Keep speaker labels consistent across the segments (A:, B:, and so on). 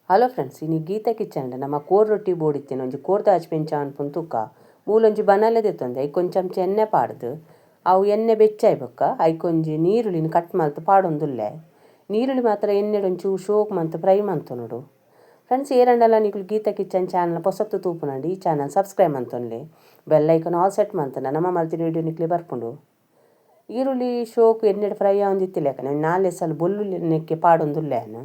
A: Hello friends, ಇನ್ನು Geetha kitchen ನಮ್ಮ core ರೊಟ್ಟಿ ಬೋಡಿತ್ತೇನೆ ಒಂಜಿ ಕೋರ್ದಾಜ್ ಪೆಂಚ ಅನ್ಪುನ್ ತುಕ್ಕ ಮೂಲೊಂಜಿ ಬನಲೆ ತೆತ್ತೊಂದೆ ಐಕೊಂಚ ಚಮಚ ಎಣ್ಣೆ ಪಾಡ್ದು ಅವು ಎಣ್ಣೆ ಬೆಚ್ಚಾಯ್ಬೊಕ್ಕ ಐಕೊಂಜಿ ನೀರುಳ್ಳಿನ ಕಟ್ ಮಲ್ತು ಪಾಡೊಂದುಲ್ಲೆ. ನೀರುಳ್ಳಿ ಮಾತ್ರ ಎಣ್ಣೆಡು ಒಂಚೂರು ಶೋಕ್ ಮಂತ್ ಫ್ರೈ ಮಂತೊನುಡು. ಫ್ರೆಂಡ್ಸ್, ಏರಂಡಲ್ಲ ನಿಕ್ಲು ಗೀತಾ ಕಿಚನ್ ಚಾನಲ್ ಪೊಸತ್ತು ತೂಪುನಂಡು ಈ ಚಾನಲ್ ಸಬ್ಸ್ಕ್ರೈಬ್ ಮಂತೊನ್ಲೆ, ಬೆಲ್ ಐಕನ್ ಆಲ್ ಸೆಟ್ ಮಂತನ ನಮ್ಮ ಮಲ್ತಿನ ವಿಡಿಯೋ ನಿಕ್ಲಿ ಬರ್ಪುಂಡು. ಈರುಳ್ಳಿ ಶೋಕು ಎಣ್ಣೆಡು ಫ್ರೈ ಆವೊಂದಿತ್ತಿಲ್ಲೆಕನೆ ನಾಲ್ಕು ಸಲ ಬೊಲ್ಲುಳ್ಳಿ ನೆಕ್ಕೆ ಪಾಡೊಂದುಲ್ಲೆನು.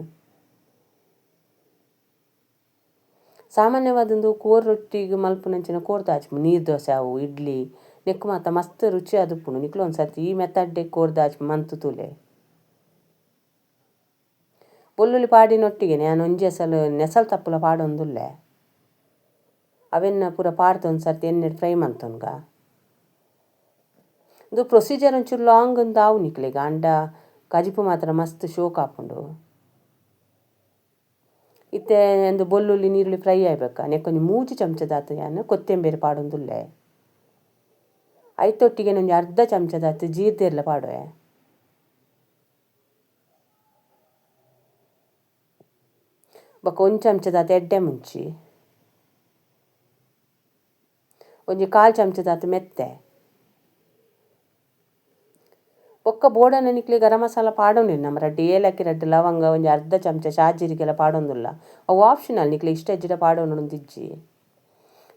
A: ಸಾಮಾನ್ಯವಾದೊಂದು ಕೋರ್ ರೊಟ್ಟಿಗೆ ಮಲ್ಪುನಂಚಿನ ಕೋರ್ದಾಚ್ಪು ನೀರು ದೋಸೆ ಅವು ಇಡ್ಲಿ ನೆಕ್ಕು ಮಾತ ಮಸ್ತ್ ರುಚಿ ಆದುಪ್ಪುಂಡು. ನಿಕ್ಲು ಒಂದು ಸರ್ತಿ ಈ ಮೆಥಡ್ಡೆ ಕೋರ್ದಾಚ್ಪು ಮಂತು ತೂಲೆ. ಬೊಲ್ಲುಳ್ಳಿ ಪಾಡಿನೊಟ್ಟಿಗೆ ನಾನು ಒಂಜಿ ಸಲ ನೆಸಲ್ ತಪ್ಪಲ ಪಾಡೊಂದುಲ್ಲೆ ಅವೆನ್ನ ಪೂರ ಪಾಡ್ದು ಒಂದು ಸರ್ತಿ ಎಣ್ಣೆ ಫ್ರೈ ಮಂತೊನ್ಗ. ಇದು ಪ್ರೊಸೀಜರ್ ಒಂಚೂರು ಲಾಂಗ್ ಒಂದು ಆವು ನಿಕ್ಲೆಗ ಅಂಡ ಕಜಿಪು ಮಾತ್ರ ಮಸ್ತ್ ಶೋಕ್ ಹಾಪುಂಡು. ಇತ್ತೆ ಒಂದು ಬೊಲ್ಲುಳ್ಳಿ ನೀರುಳ್ಳಿ ಫ್ರೈ ಆಯ್ಬೇಕಾ ನೆಕ್ಕೊಂದು 3 ಚಮಚದಾತು ನಾನು ಕೊತ್ತಂಬರಿ ಪಾಡೊಂದುಲ್ಲೆ. ಐತೊಟ್ಟಿಗೆ ಒಂಜಿ ಅರ್ಧ ಚಮಚದಾತು ಜೀರ್ದೆರ್ಲ ಪಾಡುವೆ. ಬೊಕ್ಕ 1 ಚಮಚದಾತು ಎಡ್ಡೆ ಮುಂಚಿ, ಒಂಜಿ 1/4 ಚಮಚದಾತು ಮೆತ್ತೆ, ಬೊಕ್ಕ ಬೋಡನ ನಿಕ್ಲಿ ಗರಂ ಮಸಾಲ ಪಾಡೊಂದಿಲ್ಲ ನಮ್ಮ ರಡ್ಡು ಏಲಕ್ಕಿ ರಡ್ಡು ಲವಂಗ ಒಂಜಿ ಅರ್ಧ ಚಮಚ ಶಾಜೀರಿಗೆಲ್ಲ ಪಾಡೊಂದುಲ್ಲ. ಅವು ಆಪ್ಷನಲ್ ನಿಕ್ಲಿ ಇಷ್ಟ ಇಜ್ಜಿಡ ಪಾಡೊಂದಿಜ್ಜಿ.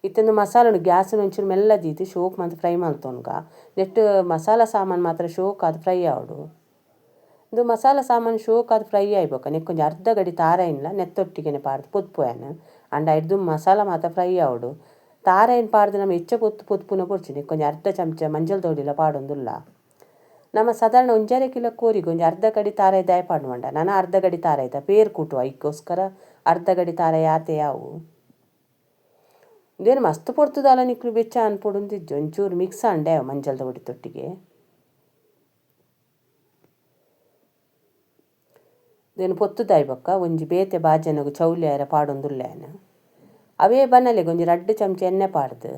A: ಇತ್ತೊಂದು ಮಸಾಲನು ಗ್ಯಾಸನ್ನು ಒಂಚೂರು ಮೆಲ್ಲ ದೀತು ಶೋಕ್ ಮಂತ್ ಫ್ರೈ ಮಲ್ತೊನ್ಗ ನೆಟ್ಟು ಮಸಾಲ ಸಾಮಾನು ಮಾತ್ರ ಶೋಕ್ ಅದು ಫ್ರೈ ಆವಡು. ಇದು ಮಸಾಲ ಸಾಮಾನು ಶೋಕ್ ಅದು ಫ್ರೈ ಆಯ್ಬೇಕಾ ನೆಕ್ಕೊಂಜಿ ಅರ್ಧ ಗಡಿ ತಾರಾಯಿನ್ಲ ನೆತ್ತೊಟ್ಟಿಗೆನೆ ಪಾಡ್ದು ಪೊತ್ಪುವೆನು ಅಂಡ ಇದು ಮಸಾಲ ಮಾತ್ರ ಫ್ರೈ ಆವಡು. ತಾರಾಯಿನ ಪಾಡ್ದು ನಮ್ಮ ಹೆಚ್ಚ ಪೊತ್ಪುನ ಪೊಡ್ಚಿ ನೆಕ್ಕೊಂಜಿ ಅರ್ಧ ಚಮಚ ಮಂಜಲ್ ತೋಡಿಲ ಪಾಡೊಂದುಲ್ಲ. ನಮ್ಮ ಸಾಧಾರಣ 1.5 ಕಿಲೋ ಕೋರಿಗೆ ಒಂಜಿ ಅರ್ಧ ಗಡಿ ತಾರಾಯಿ ದಾಯ ಪಾಡುವಂಡ ನಾನು ಅರ್ಧ ಗಡಿ ತಾರಾಯ್ದ ಪೇರು ಕೂಟು ಐಕ್ಕೋಸ್ಕರ ಅರ್ಧ ಗಡಿ ತಾರಾಯಿ ಆತೆ ಯಾವು ಇದೇನು ಮಸ್ತ್ ಪೊರ್ತದಲ್ಲ ನಿಕ್ಲು ಬೆಚ್ಚ ಅನ್ಪೊಡೊಂದಿಜ್ಜು ಒಂಚೂರು ಮಿಕ್ಸ್ ಅಂಡೆ ಮಂಜಲ್ದ ಹೊಡಿ ತೊಟ್ಟಿಗೆ. ಇದೇನು ಪೊತ್ತುದಾಯ್ಬಕ್ಕ ಒಂಜಿ ಬೇತೆ ಬಾಜನಗು ಚೌಲಿಯಾರ ಪಾಡೊಂದುಲ್ಲೇನು ಅವೇ ಬನ್ನಲೆಗೆ ಒಂಜಿ 2 ಚಮಚ ಎಣ್ಣೆ ಪಾಡ್ದು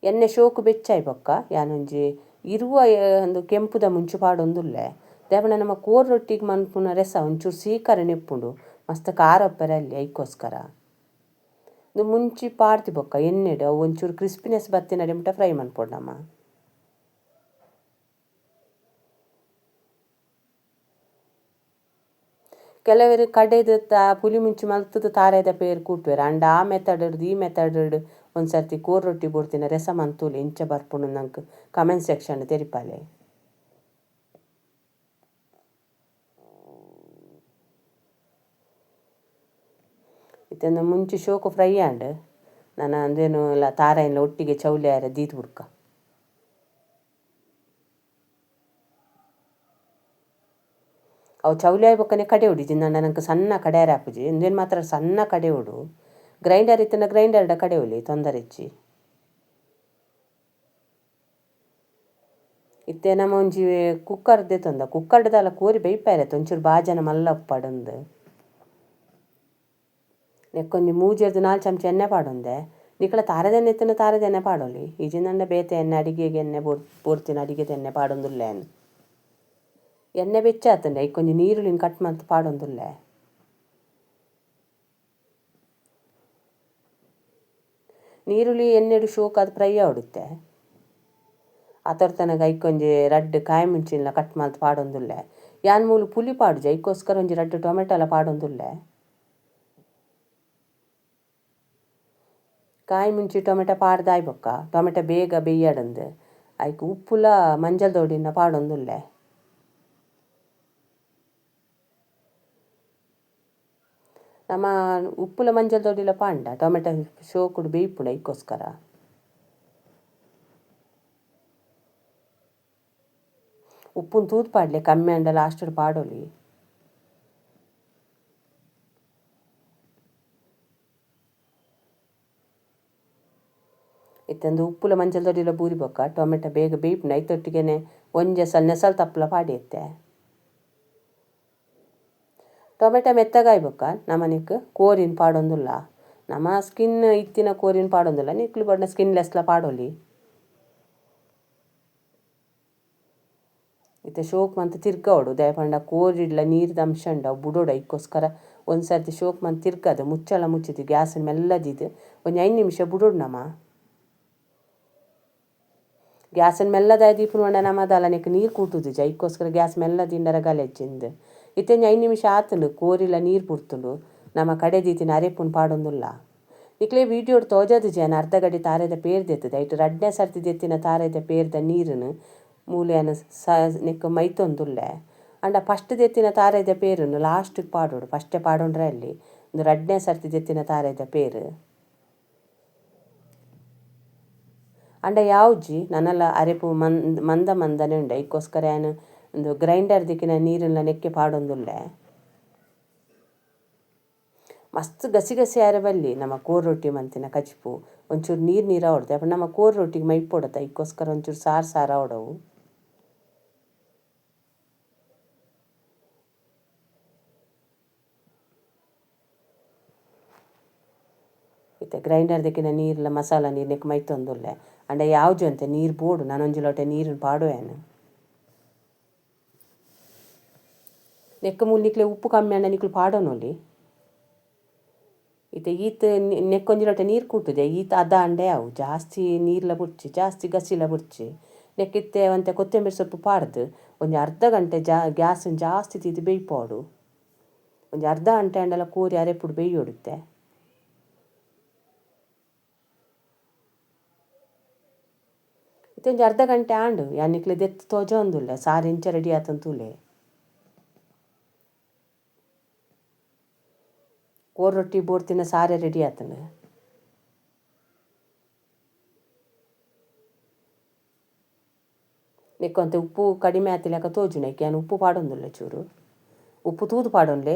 A: ಎಣ್ಣೆ ಶೋಕು ಬೆಚ್ಚಾಯ್ಬಕ್ಕ ಯಾನೊಂಜಿ ಇರುವ ಒಂದು ಕೆಂಪುದ ಮುಂಚು ಪಾಡೊಂದುಲ್ಲೆ. ದೇವಣ ನಮ್ಮ ಕೋರ್ ರೊಟ್ಟಿಗೆ ಮನ್ಪುನ ರೆಸ ಒಂಚೂರು ಸೀಕರ ನೆಪ್ಪುಂಡು ಮಸ್ತ್ ಖಾರ ಒಪ್ಪರಲ್ಲಿ ಐಕ್ಕೋಸ್ಕರ ಇದು ಮುಂಚಿ ಪಾಡ್ತಿ ಬೊಕ್ಕ ಎಣ್ಣೆಡು ಅವು ಒಂಚೂರು ಕ್ರಿಸ್ಪಿನೆಸ್ ಬತ್ತಿನ ಡೆಮ್ಟ ಫ್ರೈ ಮನ್ಪೊಡು ನಮ್ಮ. ಕೆಲವರು ಕಡೆದು ಪುಲಿ ಮುಂಚಿ ಮಲ್ತದ ತಾರಾಯ್ದ ಪೇರು ಕೂಟ್ವೇರು ಅಂಡ ಆ ಮೆಥಡ್ ಹಿಡ್ದು ಈ ಮೆಥಡ್ ಹಿಡ್ದು ಒಂದು ಸರ್ತಿ ಕೋರ್ ರೊಟ್ಟಿ ಬೋಡ್ತಿನ ರೆಸ ಮಂತೂಲೆ ಇಂಚ ಬರ್ಪುಂಡು ನಂಗೆ ಕಮೆಂಟ್ ಸೆಕ್ಷನ್ ತೆರಿಪಾಲೆ. ಇತ್ತಂದು ಮುಂಚೆ ಶೋಕು ಫ್ರೈ ಆಂಡ್ ನಾನು ಅಂದೇನು ಎಲ್ಲ ತಾರಾಯಿಲ್ಲ ಒಟ್ಟಿಗೆ ಚೌಲಿಯಾರ ದೀತು ಬಿಡ್ಕ. ಅವು ಚೌಲಿ ಆಯ್ಬೊಕ್ಕನೆ ಕಡೆ ಹೊಡಿಜಿ ನಂಗೆ ಸಣ್ಣ ಕಡೆಯಾರ ಹಾಪುಜಿ ಇಂದೇನು ಮಾತ್ರ ಸಣ್ಣ ಕಡೆ ಹೊಡು ಗ್ರೈಂಡರ್ ಇತ್ತನ ಗ್ರೈಂಡರ್ಡ ಕಡೆ ಹೊಲಿ ತೊಂದರೆ ಇಚ್ಚಿ. ಇತ್ತೆ ನಮ್ಮ ಒಂಜಿ ಕುಕ್ಕರ್ದೆ ತೊಂದ ಕುಕ್ಕರ್ದಲ್ಲ ಕೋರಿ ಬೈಪಾಯಿರತ್ತೆ ಒಂಚೂರು ಬಾಜನ ಮಲ್ಲ ಉಪ್ಪಾಡೊಂದು ನೆಕ್ಕೊಂಜಿ 3-4 ಚಮಚ ಎಣ್ಣೆ ಪಾಡೊಂದೆ ನಿಕ್ಕಳ ತಾರದೆಣ್ಣೆ ಎತ್ತನ ತಾರದೆಣ್ಣೆ ಪಾಡೋಲಿ ಈಜಿಂದಂಡ ಬೇತೆ ಎಣ್ಣೆ ಅಡಿಗೆಗೆ ಎಣ್ಣೆ ಬೋಡ್ತಿನ ಅಡಿಗೆದ ಎಣ್ಣೆ ಪಾಡೊಂದುಲ್ಲೇನು. ಎಣ್ಣೆ ಬೆಚ್ಚಾತಂಡೆ ಐಕೊಂಜಿ ನೀರುಳ್ಳಿನ ಕಟ್ ಮಂತ್ ಪಾಡೊಂದುಲ್ಲೆ. ನೀರುಳ್ಳಿ ಎಣ್ಣೆಡು ಶೋಕ್ ಅದು ಫ್ರೈ ಆವಡುತ್ತೆ ಅದರ ತನಕ ಐಕೊಂಜಿ 2 ಕಾಯಿ ಮುಂಚಿನ ಕಟ್ ಮಲ್ತ್ ಪಾಡೊಂದುಲ್ಲೆ. ಯಾನ್ ಮೂಲು ಪುಲಿ ಪಾಡುಜಿ ಐಕ್ಕೋಸ್ಕರ ಒಂಜಿ 2 ಟೊಮೆಟೊಲ ಪಾಡೊಂದುಲ್ಲೆ. ಕಾಯಿ ಮುಂಚಿ ಟೊಮೆಟೊ ಪಾಡ್ದಾಯ್ಬೊಕ್ಕ ಟೊಮೆಟೊ ಬೇಗ ಬೇಯ್ಯಾಡಂದು ಐಕ್ ಉಪ್ಪುಲ ಮಂಜಲ್ ತೋಡಿನ ಪಾಡೊಂದುಲ್ಲೆ. ನಮ್ಮ ಉಪ್ಪುಲ ಮಂಜಲ್ ತೋಡಿಲ ಪಾಂಡ ಟೊಮೆಟೊ ಶೋಕುಡು ಬೇಯ್ಪುಡು ಐಕ್ಕೋಸ್ಕರ. ಉಪ್ಪುನ ತೂತ್ ಪಾಡಲೆ ಕಮ್ಮಿ ಅಂಡ ಲಾಸ್ಟಡ್ ಪಾಡೋಲಿ. ಇತ್ತಂದು ಉಪ್ಪುಲ ಮಂಜಲ್ ತೋಡಿಲ ಬೂರಿ ಬೊಕ್ಕ ಟೊಮೆಟೊ ಬೇಗ ಬೇಯ್ಪುಂಡು ಐತೊಟ್ಟಿಗೆನೆ ಒಂಜೆ ಸಲ ನೆಸಲ್ ತಪ್ಪಲ ಪಾಡಿಯತ್ತೆ. ಟೊಮೆಟೊ ಮೆತ್ತಗಾಯ್ಬೊಕ್ಕ ನಮನಿಕ್ ಕೋರಿನ ಪಾಡೊಂದುಲ್ಲ ನಮ್ಮ ಸ್ಕಿನ್ ಇತ್ತಿನ ಕೋರಿನ ಪಾಡೊಂದುಲ್ಲ ನಿಕ್ಲು ಬಣ್ಣ ಸ್ಕಿನ್ಲೆಸ್ಲ ಪಾಡೋಲಿ. ಇತ್ತೆ ಶೋಕ್ ಮಂತ್ ತಿರ್ಗವಡು ದಯಪಂಡ ಕೋರಿಡ್ಲ ನೀರ್ದ ಅಂಶ ಉಂಡ ಬುಡೋಡು ಐಕ್ಕೋಸ್ಕರ ಒಂದು ಸರ್ತಿ ಶೋಕ್ ಮಂತ್ ತಿರ್ಗದು ಮುಚ್ಚಳ ಮುಚ್ಚಿದ್ದು ಗ್ಯಾಸನ್ನು ಮೆಲ್ಲದಿದ್ದು ಒಂದು 5 ನಿಮಿಷ ಬಿಡೋಣಮ್ಮ. ಗ್ಯಾಸನ್ನು ಮೆಲ್ಲದಾಯ ದೀಪನ ನಮ್ಮದಲ್ಲ ನೆಕ್ ನೀರು ಕೂಟುದು ಜೈಕ್ಕೋಸ್ಕರ ಗ್ಯಾಸ್ ಮೆಲ್ಲದಿಂಡರ ಗಲೆಜ್ಜಿಂದು ಇತ್ತಂಜ 5 ನಿಮಿಷ ಆತುಂಡು ಕೋರಿಲ ನೀರು ಪುಡ್ತುಂಡು ನಮ್ಮ ಕಡೆ ದೀತಿನ ಅರೆಪುನ್ ಪಾಡೊಂದುಲ್ಲ. ನಿಕ್ಲೆ ವೀಡಿಯೋಡ್ ತೋಜದು ಜನ ಅರ್ಧ ಗಡಿ ತಾರೆದ ಪೇರ್ದೆತ್ತದ ಐಟು ರಡ್ನೆ ಸರ್ತಿ ದೆತ್ತಿನ ತಾರೆದ ಪೇರ್ದ ನೀರನ್ನು ಮೂಲೆಯನ್ನು ನೆಕ್ ಮೈತೊಂದುಲ್ಲೆ ಅಂಡ ಫಸ್ಟ್ ದೆತ್ತಿನ ತಾರೆದ ಪೇರನ್ನು ಲಾಸ್ಟಿಗೆ ಪಾಡೋಡು ಫಸ್ಟೇ ಪಾಡೊಂಡ್ರೆ ಅಲ್ಲಿ ಒಂದು 2ನೇ ಸರ್ತಿ ದೆತ್ತಿನ ತಾರೆದ ಪೇರು ಅಂಡ ಯಾವ್ಜಿ ನನ್ನಲ್ಲ ಅರೆಪು ಮಂದನೆ ಉಂಡ ಇದಕ್ಕೋಸ್ಕರ ಏನು ಒಂದು ಗ್ರೈಂಡರ್ ದಿಕ್ಕಿನ ನೀರನ್ನ ನೆಕ್ಕೆ ಪಾಡೊಂದುಲ್ಲೆ ಮಸ್ತ್ ಗಸಿ ಗಸಿ ಅರಬಲ್ಲಿ ನಮ್ಮ ಕೋರ್ ರೊಟ್ಟಿ ಮಂತಿನ ಕಚ್ಪು ಒಂಚೂರು ನೀರು ಆವಡ್ದು ಅಪ್ಪ ನಮ್ಮ ಕೋರ್ ರೊಟ್ಟಿಗೆ ಮೈಪೊಡತ್ತ ಇದಕ್ಕೋಸ್ಕರ ಒಂಚೂರು ಸಾರು ಆವಡವು. ಇತ್ತೆ ಗ್ರೈಂಡರ್ ದಿಕ್ಕಿನ ನೀರೆಲ್ಲ ಮಸಾಲ ನೀರು ನೆಕ್ ಮೈತೊಂದುಲ್ಲೆ ಅಂಡ ಯಾವ್ಜು ಅಂತ ನೀರು ಬೋಡು ನಾನೊಂಜಿ ಲೋಟ ನೀರನ್ನು ಪಾಡುವೇನು ನೆಕ್ಕ ಮುಲ್ಲಿಕ್ಲೆ ಉಪ್ಪು ಕಮ್ಮಿ ಅಂಡ ನಿಕ್ಲು ಪಾಡೋನೊಲಿ ಇತ್ತೆ ಈತ ನೆಕ್ಕೊಂಜಿ ಲೋಟ ನೀರು ಕೂಟುದೆ ಈತ ಅದ ಅಂಡೆ ಅವು ಜಾಸ್ತಿ ನೀರ್ಲ ಬುಡ್ಚಿ ಜಾಸ್ತಿ ಗಸಿಲ ಬುಡ್ಚಿ ನೆಕ್ಕಿತ್ತೆ ಒಂತೆ ಕೊತ್ತಂಬರಿ ಸೊಪ್ಪು ಪಾಡ್ದು ಒಂದು ಅರ್ಧ ಗಂಟೆ ಗ್ಯಾಸನ್ನು ಜಾಸ್ತಿ ತಿದ್ದು ಬೇಯ್ಪೋಡು ಒಂದು ಅರ್ಧ ಗಂಟೆ ಅಂಡೆಲ್ಲ ಕೋರಿ ಅರೆಪುಡು ಬೇಯ್ಯೊಡುತ್ತೆ. ಇತ್ತೊಂಜಿ ಅರ್ಧ ಗಂಟೆ ಆಂಡು ಯಾನಿಕ್ಲೆ ದೆತ್ತು ತೋಜೊಂದುಲ್ಲೆ ಸಾರು ಇಂಚ ರೆಡಿ ಆತಂತೂಲೆ ಕೋರ್ ರೊಟ್ಟಿ ಬೋಡ್ತಿನ ಸಾರೇ ರೆಡಿ ಆತನ. ನೆಕ್ಕೊಂತೆ ಉಪ್ಪು ಕಡಿಮೆ ಆತಿಲಕ ತೋಜು ನೆಕ್ಕೆ ನಾನು ಉಪ್ಪು ಪಾಡೊಂದುಲ್ಲೆ ಚೂರು ಉಪ್ಪು ತೂದು ಪಾಡೊಂಡ್ಲೆ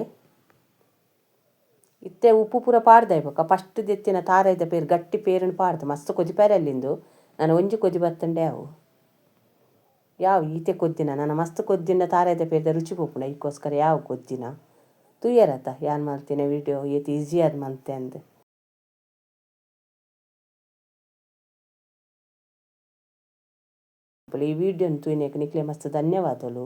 A: ಇತ್ತೆ ಉಪ್ಪು ಪೂರ ಪಾಡ್ದೆ ಬೊಕ್ಕ ಫಸ್ಟ್ ದೆತ್ತಿನ ತಾರೆದ ಪೇರು ಗಟ್ಟಿ ಪೇರನ್ನು ಪಾಡ್ದು ಮಸ್ತ್ ಕೊದಿಪಾರೆ ಅಲ್ಲಿಂದು ನಾನು ಒಂಜಿ ಕೊದಿ ಬತ್ತಂಡೆ ಅವು ಯಾವ ಈತೆ ಕೊದ್ದಿನ ನಾನು ಮಸ್ತ್ ಕೊದ್ದಿನ ತಾರೆದ ಪೇರ್ದ ರುಚಿ ಪೋಪುಂಡ ಇದಕ್ಕೋಸ್ಕರ ಯಾವ ಕೊದ್ದಿನ ತೂಯರತ್ತ ಯಾನ್ ಮಾಡ್ತೀನಿ ವಿಡಿಯೋ ಏತ್ ಈಸಿ ಆದ್ ಮಂತೆ ಅಂದು ಈ ವಿಡಿಯೋನ ತೂಯಿನೇಕ ನಿಕ್ಲೆ ಮಸ್ತ್ ಧನ್ಯವಾದಗಳು.